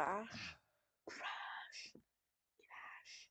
Crash. Crash. Crash.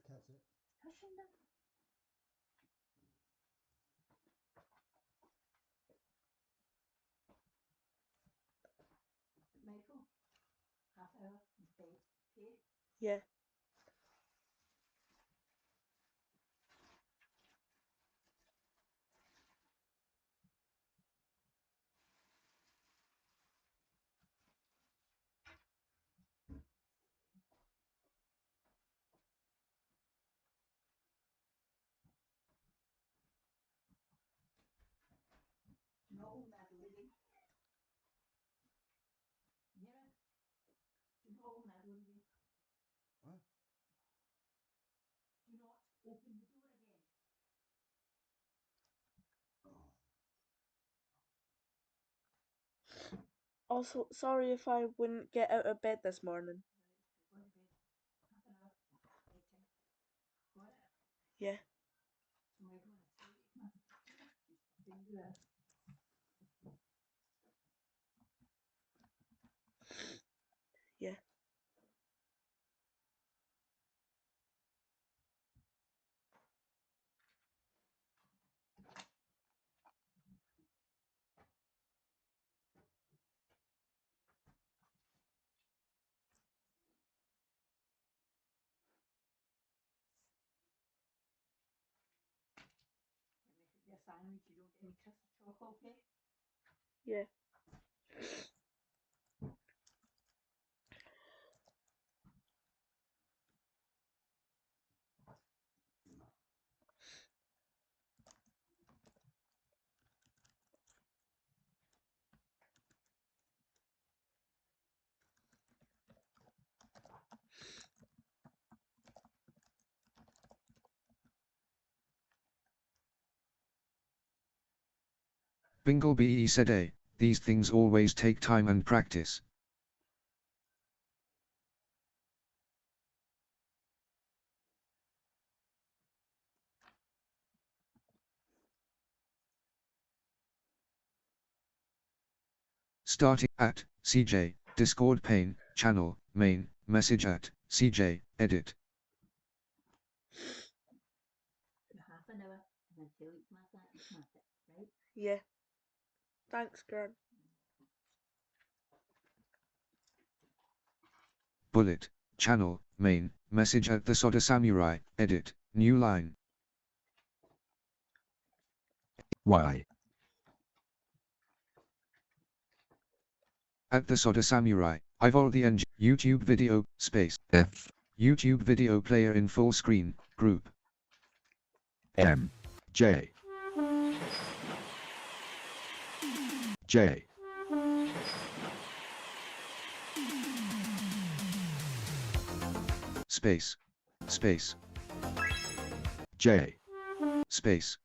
Cat's it. Michael, half hour in bed, okay? Yeah. Not open that door again. Yeah. Do not open that door again. What? Do not open the door again. Also, sorry if I wouldn't get out of bed this morning. Go to bed. Half an hour. Bedtime. Got it? Yeah. So we're going to tell you, come on. Just fucking do it. Yeah. Make it your sandwich, you don't get any crisps or chocolate, okay? Yeah. Bingleby said these things always take time and practice. Starting at CJ, Discord pane, channel, main, message at CJ, edit. For half an hour, and then tell you to smash that, you smash it, right? Yeah. Thanks, Gran. Bullet, channel, main, message at the Soda Samurai, edit, new line. Y. At the Soda Samurai, I've all the YouTube video, space, F. YouTube video player in full screen, group. M. J. J. Space. Space. J. Space.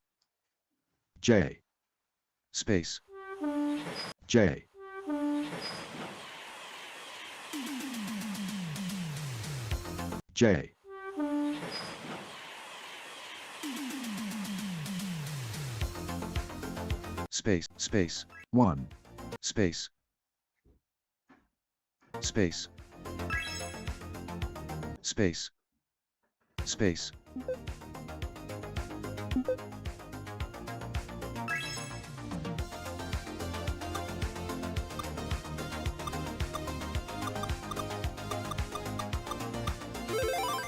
J. Space. J. J. space, space, 1, space, space, space, space,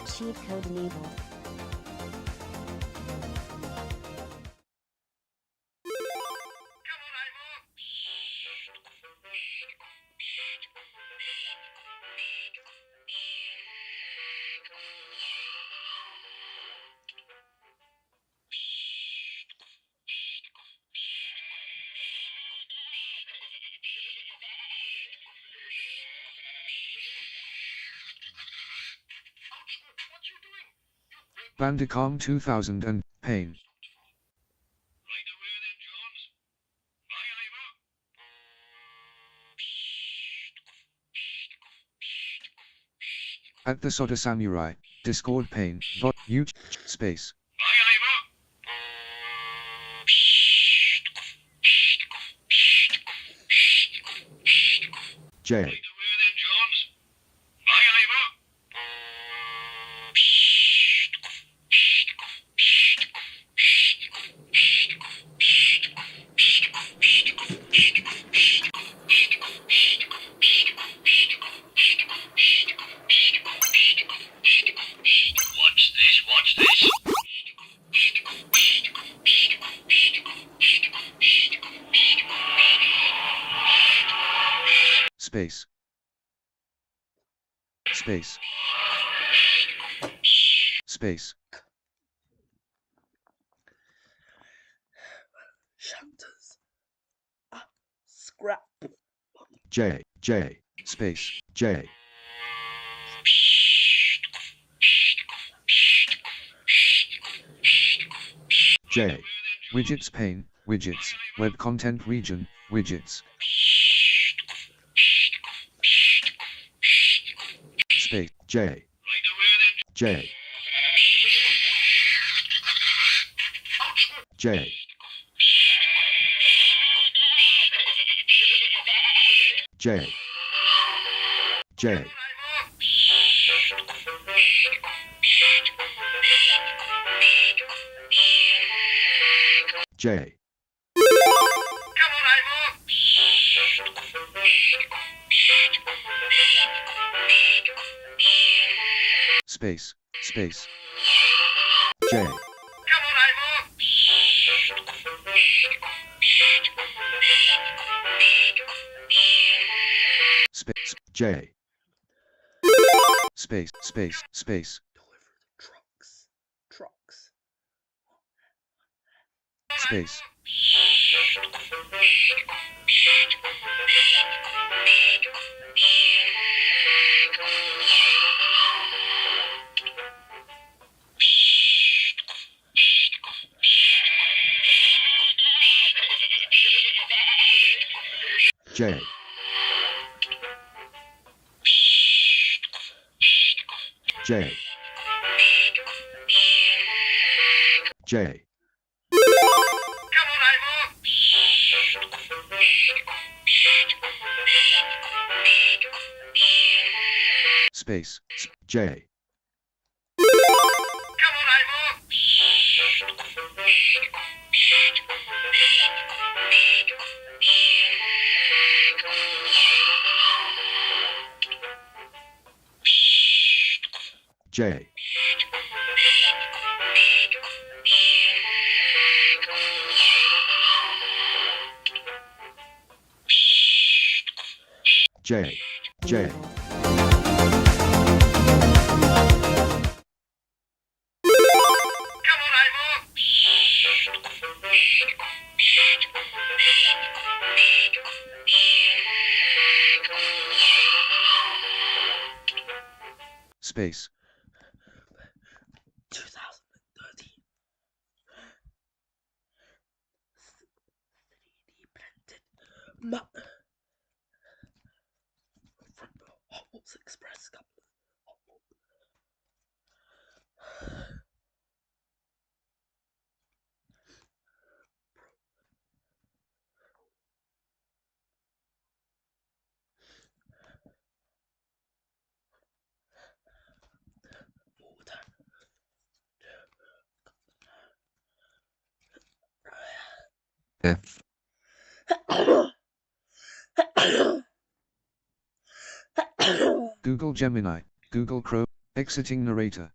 Cheat code enabled. Bandicom 2000 and Pain. At the Soda Samurai, Discord Pain, YouTube, space, J, space, space, space, Shunters. Scrap. J, J, space, J, J, widgets Pain, widgets, web content region, widgets, space, J, J, J, J, J, J, space, space, J, space, J, space, space, space, Deliver the trucks. Trucks. space, J, J, J, space, J, J, J, J, space, 2013. 3D printed from Hot Wheels Express company. F, Google Gemini, Google Chrome, exiting narrator.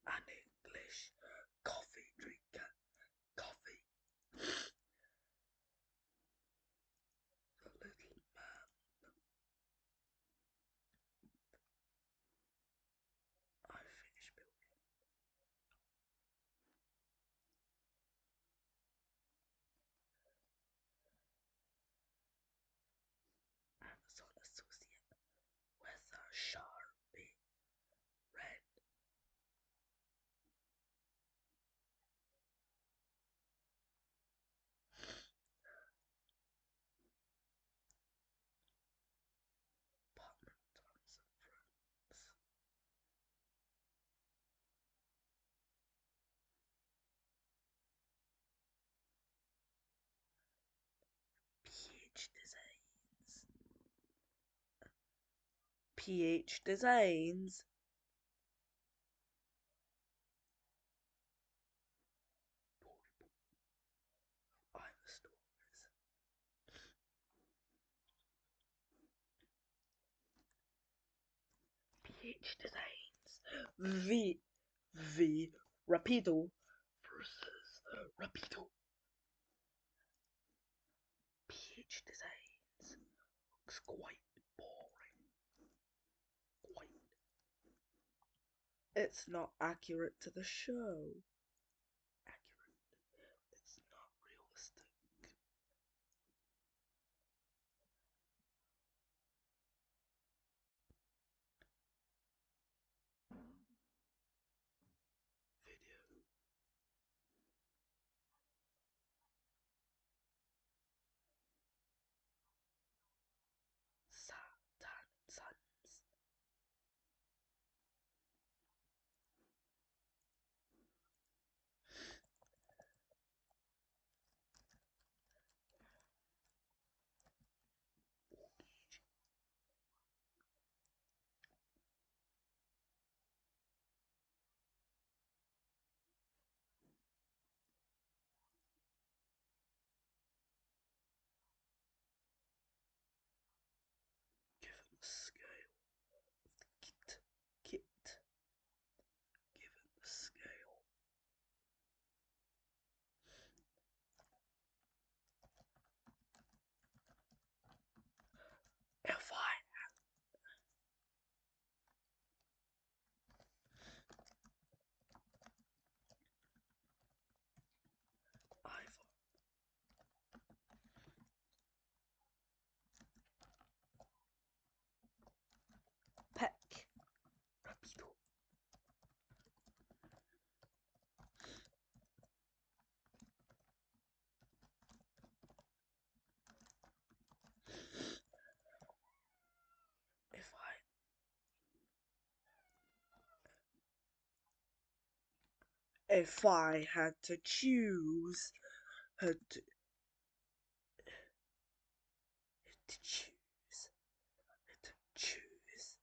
An English coffee drinker. Coffee. The little man. I finished building. Amazon associate with a Sharpie red. Apartment terms and friends. PH Designs. PH Designs. I'm the stories. PH Designs. V Rapido versus Rapido. PH Designs looks quite boring. Quite. It's not accurate to the show. Accurate. It's not realistic. Video. Satan Sons. Given the scale of the kit, given the scale. If I've peck rapido. If I had to choose, had to choose, had to choose.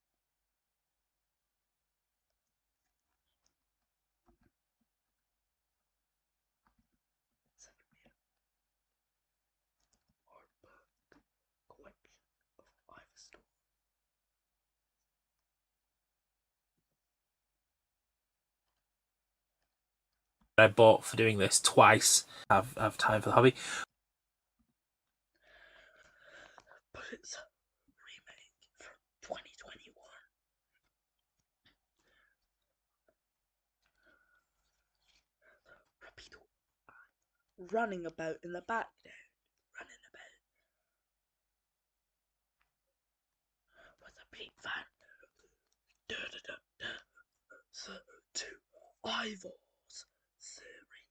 Hardback collection of I've stolen. I bought for doing this twice. Have time for the hobby. But it's a remake from 2021. Rapido. Running about in the background. Running about. With a big fan. Da da da da. So, to Ivor's theory.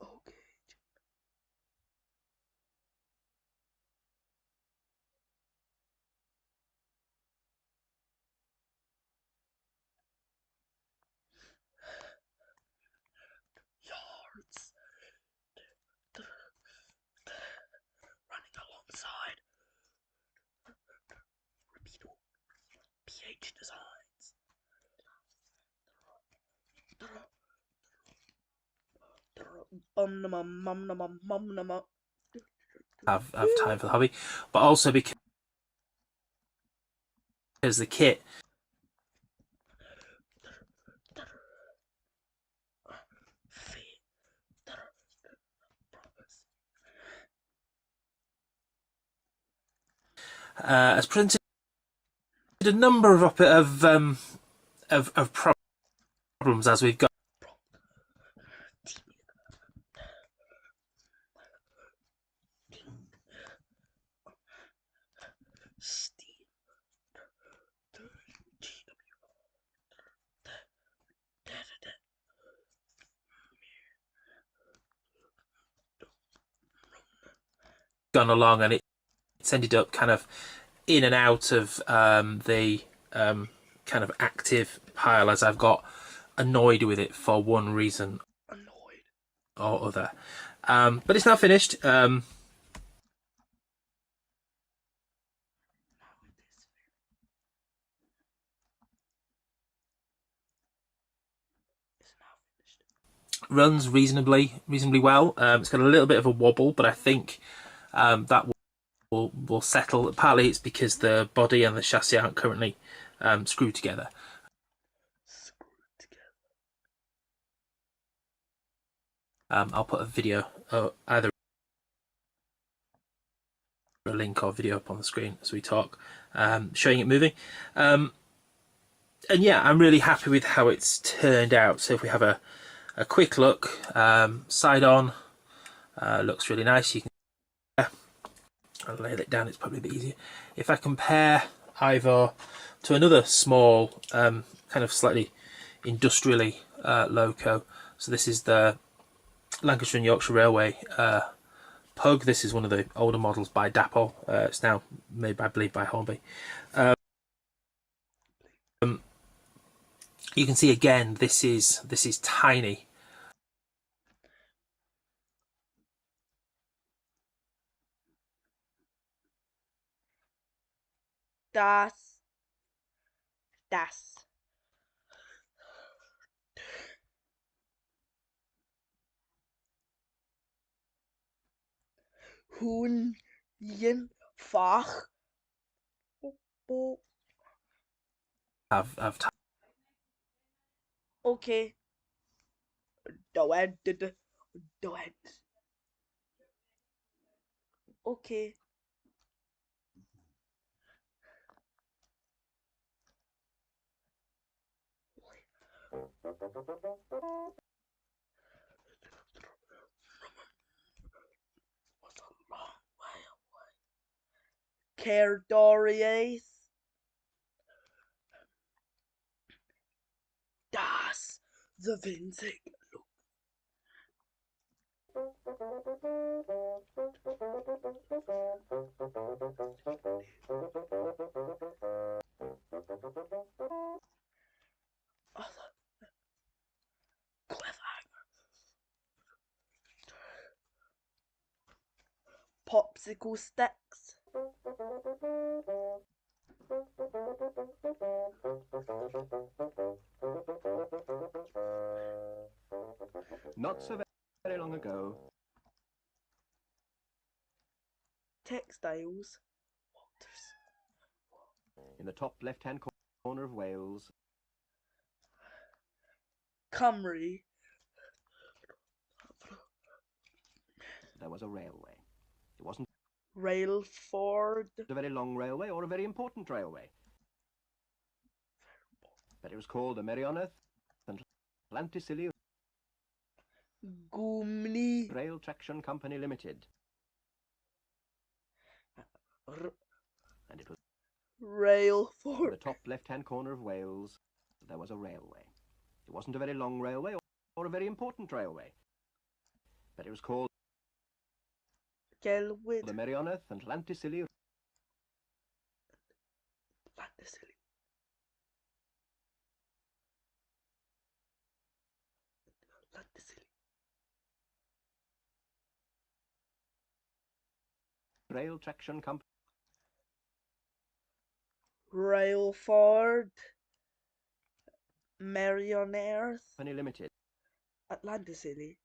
Okay. GH Designs. Have time for the hobby, but also because the kit has presented a number of problems as we've got. Gone along, and it's ended up kind of in and out of the kind of active pile as I've got annoyed with it for one reason or other. But it's now finished. Runs reasonably well. It's got a little bit of a wobble, but I think that will settle. Partly it's because the body and the chassis aren't currently screwed together. I'll put a video, either a link or video up on the screen as we talk, showing it moving. And yeah, I'm really happy with how it's turned out. So if we have a quick look, side on, looks really nice. You can, I'll lay that down, it's probably a bit easier. If I compare either to another small, kind of slightly industrially loco, so this is the Lancashire and Yorkshire Railway Pug. This is one of the older models by Dapol. It's now made, I believe, by Hornby. You can see again, this is tiny. Das. Fach. Have Okay. Do it. Okay. What's a long way away? Care Dories. Das. The winzig. Popsicle sticks. Not so very long ago. Textiles. In the top left-hand corner of Wales. Cymru. There was a railway. It wasn't Railford. a very long railway or a very important railway. But it was called the Merioneth and Llantysilio Gwmni. Rail Traction Company Limited. And it was in Railford. the top left-hand corner of Wales. There was a railway. It wasn't a very long railway or a very important railway. But it was called Gelwyd. the Merioneth and Llantysilio Rail Traction Company Railford, Marioneers, Company Limited, Atlanticity,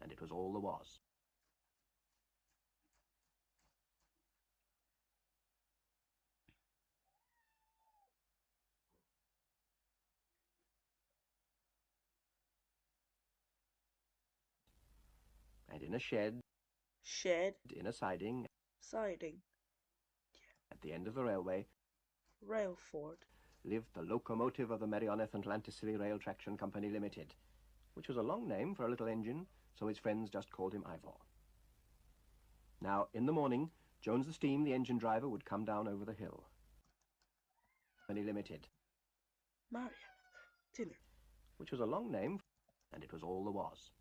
and it was all there was. And in a shed, in a siding, siding, at the end of the railway, Railford, lived the locomotive of the Merioneth and Lanticity Rail Traction Company Limited, which was a long name for a little engine, so his friends just called him Ivor. Now, in the morning, Jones the Steam, the engine driver, would come down over the hill. Company Limited, Marion, Dinner, which was a long name, and it was all there was.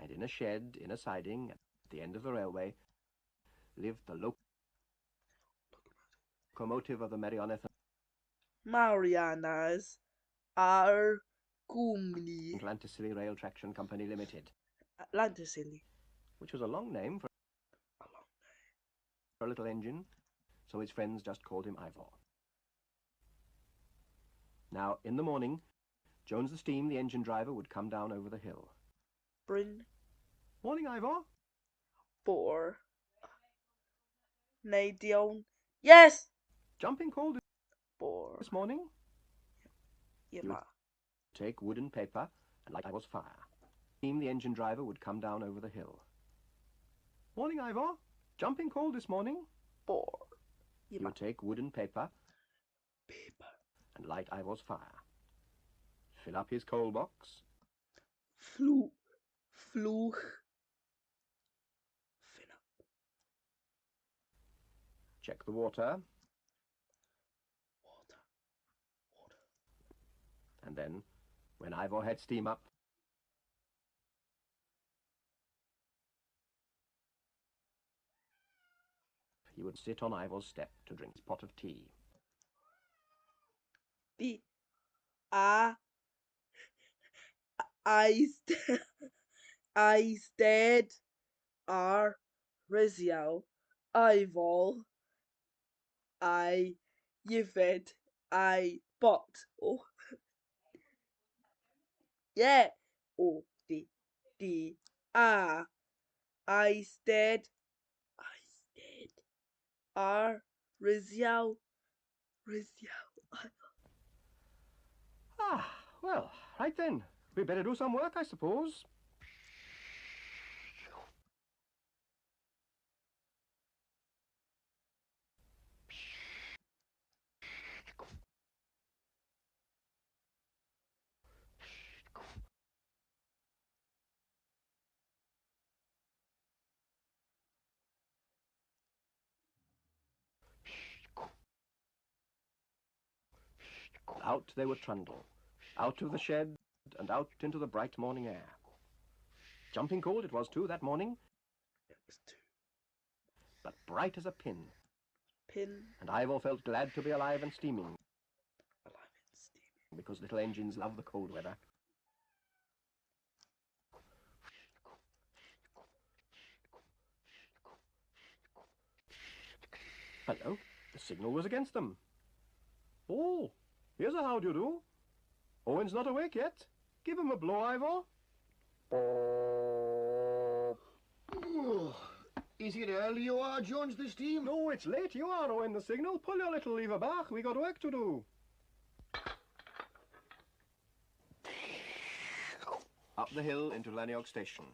And in a shed, in a siding, at the end of the railway, lived the locomotive of the Merioneth Marianas, R. Gumni, and Lanticity Rail Traction Company Limited, Atlanticity, which was a long name for a little engine, so his friends just called him Ivor. Now, in the morning, Jones the Steam, the engine driver, would come down over the hill. Bryn, Morning, Ivor. 4. Nadion, yes! Jumping cold 4. this morning. Yama, Take wood and paper and light Ivor's fire. Steam, the engine driver, would come down over the hill. Morning, Ivor. Jumping cold this morning. 4. You Yama, take wood and paper and light Ivor's fire. Fill up his coal box. Fluch, finna, Check the water. water, And then, when Ivor had steam up, he would sit on Ivor's step to drink his pot of tea. B, A, I stead, R, Rizio, Ivol, I, Yved, I, bot, oh, yeah, O, D, A, I stead, R, Rizio, Ah, well, right then. We'd better do some work, I suppose. Out they would trundle, out of the shed and out into the bright morning air. Jumping cold it was too that morning, but bright as a pin. And Ivor felt glad to be alive and steaming, because little engines love the cold weather. Hello, the signal was against them. Oh, here's a how-do-you-do. Owen's not awake yet. Give him a blow, Ivor. Is it early you are, Jones the Steam? No, it's late you are, Owen the signal. Pull your little lever back. We got work to do. Up the hill into Laniog Station.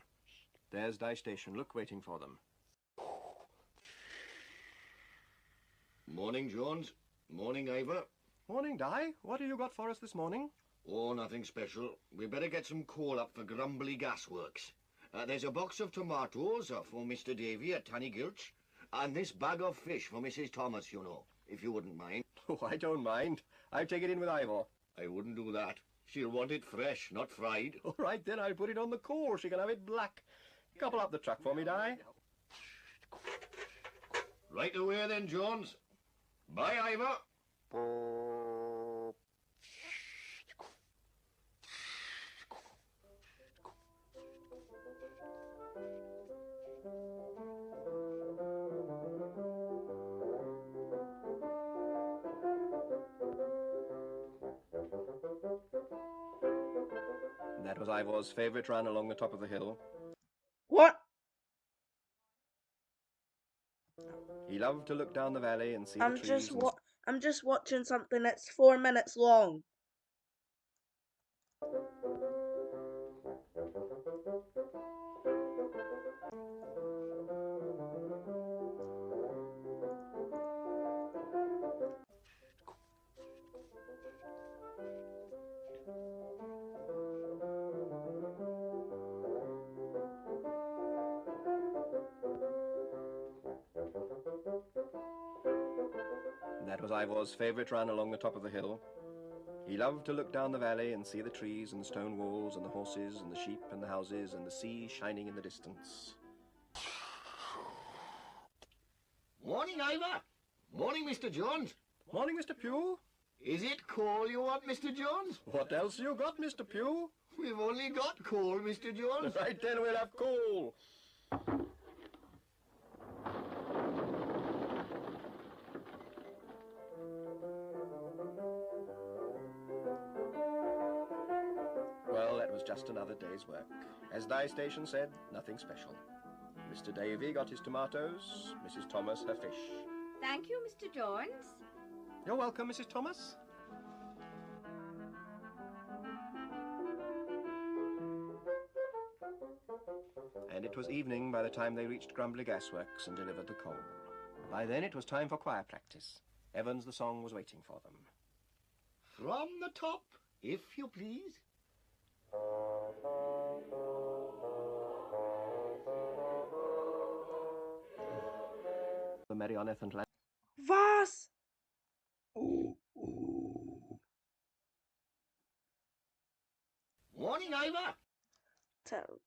There's Dye Station. Look, waiting for them. Morning, Jones. Morning, Ivor. Morning, Dye. What have you got for us this morning? Oh, nothing special. We better get some coal up for Grumbly Gasworks. There's a box of tomatoes for Mr. Davy at Tanny Gilch, and this bag of fish for Mrs. Thomas, you know, if you wouldn't mind. Oh, I don't mind. I'll take it in with Ivor. I wouldn't do that. She'll want it fresh, not fried. All right, then I'll put it on the coal. She can have it black. Couple up the truck for me, Dye. Right away then, Jones. Bye, Ivor. That was Ivor's favourite run along the top of the hill. What? He loved to look down the valley and see the trees. I'm just watching something that's 4 minutes long. That was Ivor's favourite run along the top of the hill. He loved to look down the valley and see the trees and the stone walls and the horses and the sheep and the houses and the sea shining in the distance. Morning, Ivor. Morning, Mr. Jones. Morning, Mr. Pugh. Is it coal you want, Mr. Jones? What else you got, Mr. Pugh? We've only got coal, Mr. Jones. Right then, we'll have coal. Well, that was just another day's work. As Thy Station said, nothing special. Mr. Davy got his tomatoes, Mrs. Thomas her fish. Thank you, Mr. Jones. You're welcome, Mrs. Thomas. And it was evening by the time they reached Grumbly Gasworks and delivered the coal. By then it was time for choir practice. Evans the song was waiting for them. From the top, if you please. The Merioneth and Was? Morning, Ivor. Terrible.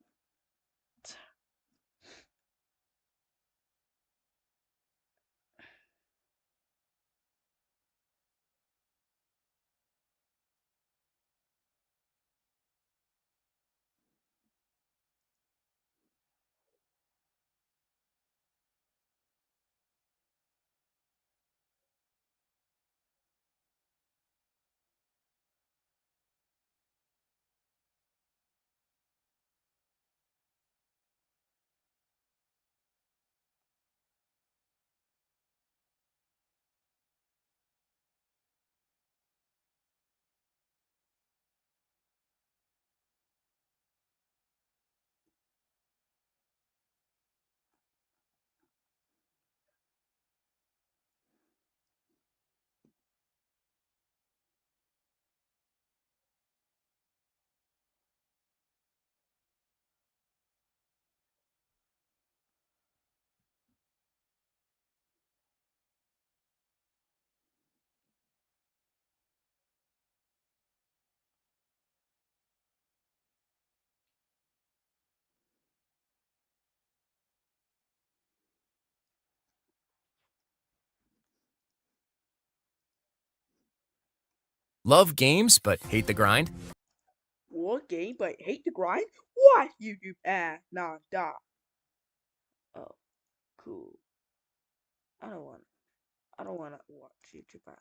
Love games but hate the grind? What game but hate the grind? What? YouTube nah, da. Oh, cool. I don't wanna watch YouTube ad.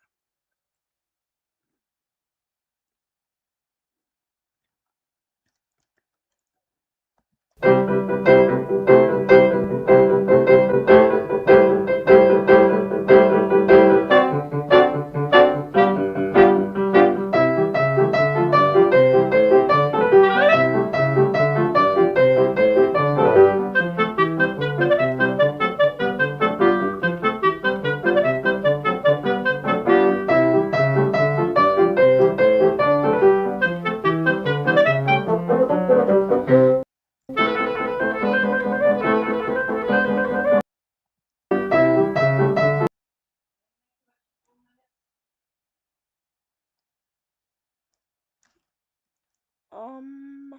Um.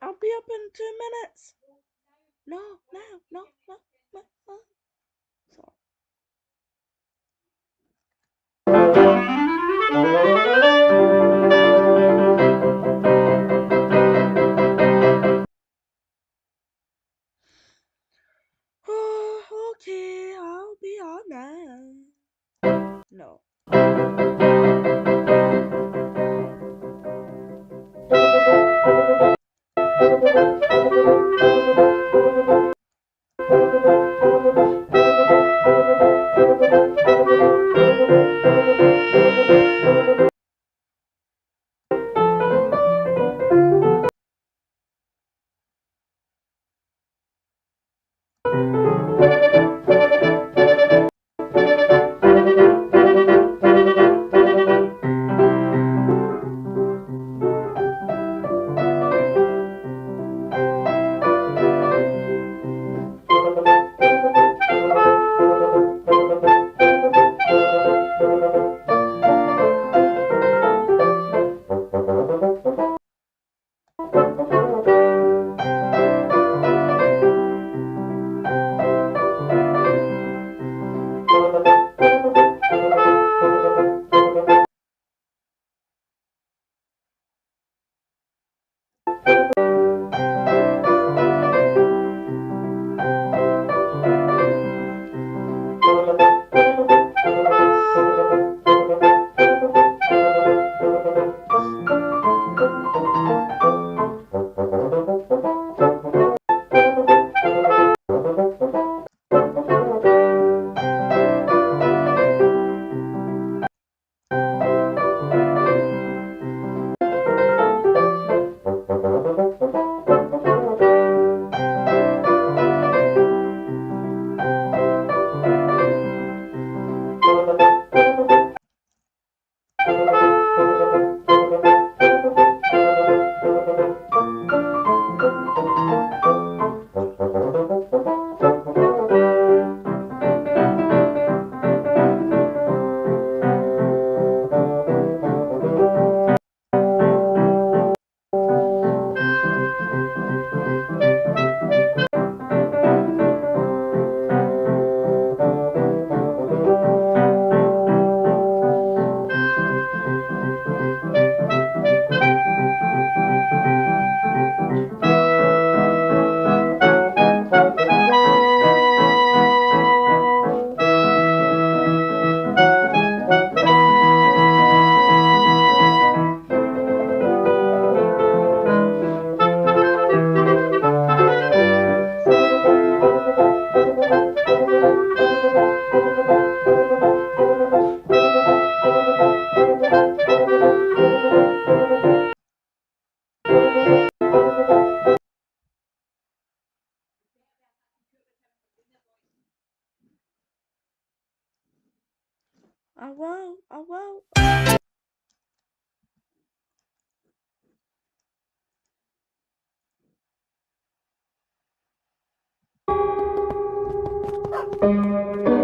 I'll be up in 2 minutes. No. Sorry. Oh, okay, I'll be on now. No. I won't.